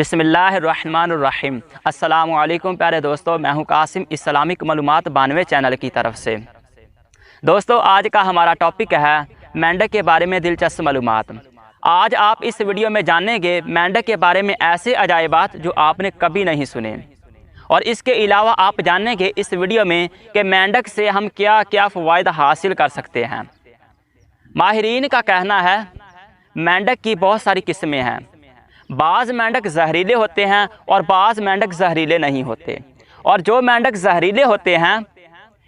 बिस्मिल्लाहिर्रहमानिर्रहीम। अस्सलामु अलैकुम प्यारे दोस्तों, मैं हूं कासिम इस्लामिक मालूमात 92 चैनल की तरफ से। दोस्तों, आज का हमारा टॉपिक है मेंढक के बारे में दिलचस्प मालूमात। आज आप इस वीडियो में जानेंगे मेंढक के बारे में ऐसे अजायबात जो आपने कभी नहीं सुने, और इसके अलावा आप जानेंगे इस वीडियो में कि मेंढक से हम क्या क्या फ़वाइद हासिल कर सकते हैं। माहिरीन का कहना है मेंढक की बहुत सारी किस्में हैं। बाज़ मेंढक जहरीले होते हैं और बाज़ मेंढक जहरीले नहीं होते, और जो मेंढक जहरीले होते हैं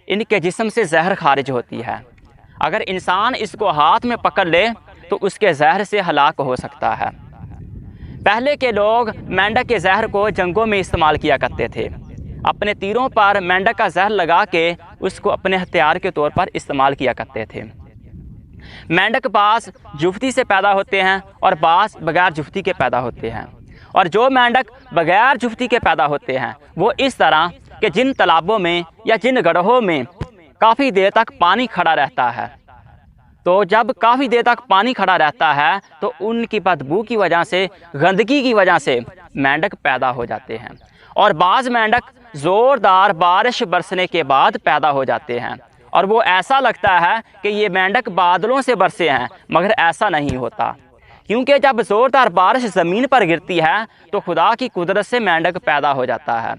इनके जिस्म से जहर खारिज होती है। अगर इंसान इसको हाथ में पकड़ ले तो उसके जहर से हलाक हो सकता है। पहले के लोग मेंढक के जहर को जंगों में इस्तेमाल किया करते थे। अपने तीरों पर मेंढक का जहर लगा के उसको अपने हथियार के तौर पर इस्तेमाल किया करते थे। मेंढक बाज़ जुफ्ती से पैदा होते हैं और बाज़ बगैर जुफ्ती के पैदा होते हैं। और जो मेंढक बगैर जुफ्ती के पैदा होते हैं वो इस तरह कि जिन तालाबों में या जिन गड्ढों में काफ़ी देर तक पानी खड़ा रहता है, तो जब काफ़ी देर तक पानी खड़ा रहता है तो उनकी बदबू की वजह से, गंदगी की वजह से मेंढक पैदा हो जाते हैं। और बाज़ मेंढक ज़ोरदार बारिश बरसने के बाद पैदा हो जाते हैं, और वो ऐसा लगता है कि ये मेंढक बादलों से बरसे हैं, मगर ऐसा नहीं होता, क्योंकि जब ज़ोरदार बारिश ज़मीन पर गिरती है तो खुदा की कुदरत से मेंढक पैदा हो जाता है।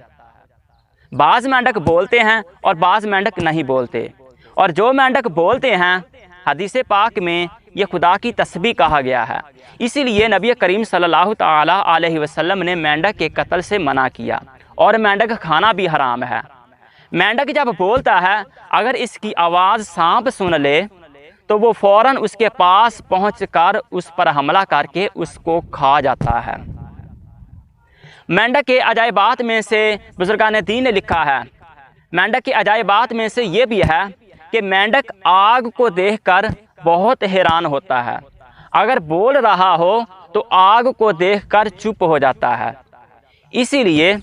बाज़ मेंढक बोलते हैं और बाज़ मेंढक नहीं बोलते, और जो मेंढक बोलते हैं हदीस पाक में ये खुदा की तस्बीह कहा गया है। इसीलिए नबी करीम सल्लल्लाहु ताला अलैहि वसल्लम ने मेंढक के कत्ल से मना किया, और मेंढक खाना भी हराम है। मेंढक जब बोलता है, अगर इसकी आवाज़ सांप सुन ले तो वो फ़ौरन उसके पास पहुंचकर उस पर हमला करके उसको खा जाता है। मेंढक के अजायबात में से बुजुर्गान दीन ने लिखा है, मेंढक के अजायबात में से ये भी है कि मेंढक आग को देखकर बहुत हैरान होता है। अगर बोल रहा हो तो आग को देखकर चुप हो जाता है। इसीलिए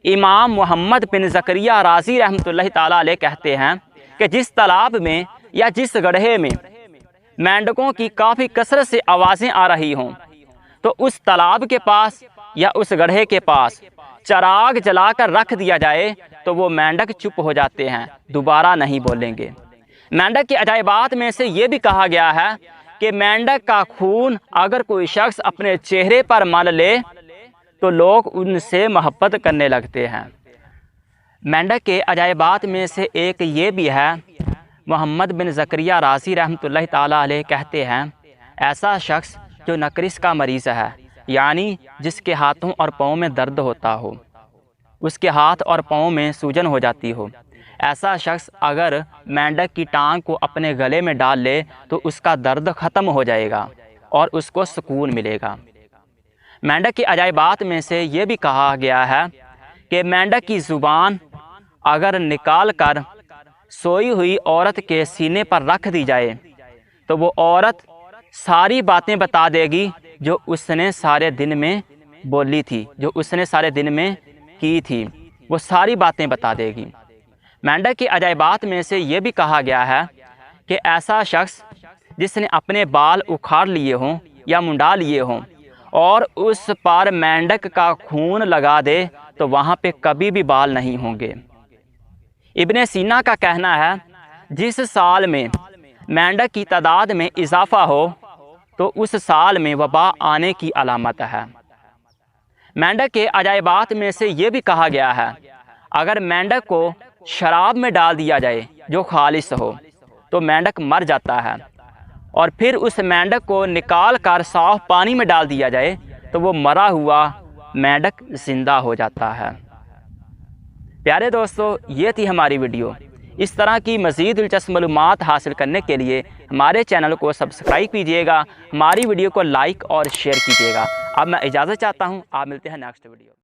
इमाम मोहम्मद बिन ज़करिया राज़ी रहमतुल्लाहि ताला अलैह कहते हैं कि जिस तालाब में या जिस गड्ढे में मेंढकों की काफ़ी कसरत से आवाज़ें आ रही हों, तो उस तालाब के पास या उस गड्ढे के पास चराग जलाकर रख दिया जाए तो वो मेंढक चुप हो जाते हैं, दोबारा नहीं बोलेंगे। मेंढक के अजायबात में से ये भी कहा गया है कि मेंढक का खून अगर कोई शख्स अपने चेहरे पर मल ले तो लोग उनसे मोहब्बत करने लगते हैं। मेंढक के अजायबात में से एक ये भी है, मोहम्मद बिन ज़करिया राज़ी रहमतुल्लाहि ताला अलैह कहते हैं, ऐसा शख्स जो नक्रिस का मरीज़ है, यानी जिसके हाथों और पाँव में दर्द होता हो, उसके हाथ और पाँव में सूजन हो जाती हो, ऐसा शख्स अगर मेंढक की टांग को अपने गले में डाल ले तो उसका दर्द ख़त्म हो जाएगा और उसको सुकून मिलेगा। मेंढक की अजायबात में से ये भी कहा गया है कि मेंढक की ज़ुबान अगर निकाल कर सोई हुई औरत के सीने पर रख दी जाए तो वो औरत सारी बातें बता देगी जो उसने सारे दिन में बोली थी, जो उसने सारे दिन में की थी, वो सारी बातें बता देगी। मेंढक की अजायबात में से ये भी कहा गया है कि ऐसा शख्स जिसने अपने बाल उखाड़ लिए हों या मुंडा लिए हों और उस पर मेंढक का खून लगा दे तो वहाँ पे कभी भी बाल नहीं होंगे। इब्ने सीना का कहना है, जिस साल में मेंढक की तादाद में इजाफा हो तो उस साल में वबा आने की अलामत है। मेंढक के अजायबात में से ये भी कहा गया है, अगर मेंढक को शराब में डाल दिया जाए जो खालिस हो तो मेंढक मर जाता है, और फिर उस मेंढक को निकाल कर साफ पानी में डाल दिया जाए तो वो मरा हुआ मेंढक ज़िंदा हो जाता है। प्यारे दोस्तों, ये थी हमारी वीडियो। इस तरह की मज़ीद दिलचस्प मालूमात हासिल करने के लिए हमारे चैनल को सब्सक्राइब कीजिएगा, हमारी वीडियो को लाइक और शेयर कीजिएगा। अब मैं इजाज़त चाहता हूँ, आप मिलते हैं नेक्स्ट वीडियो।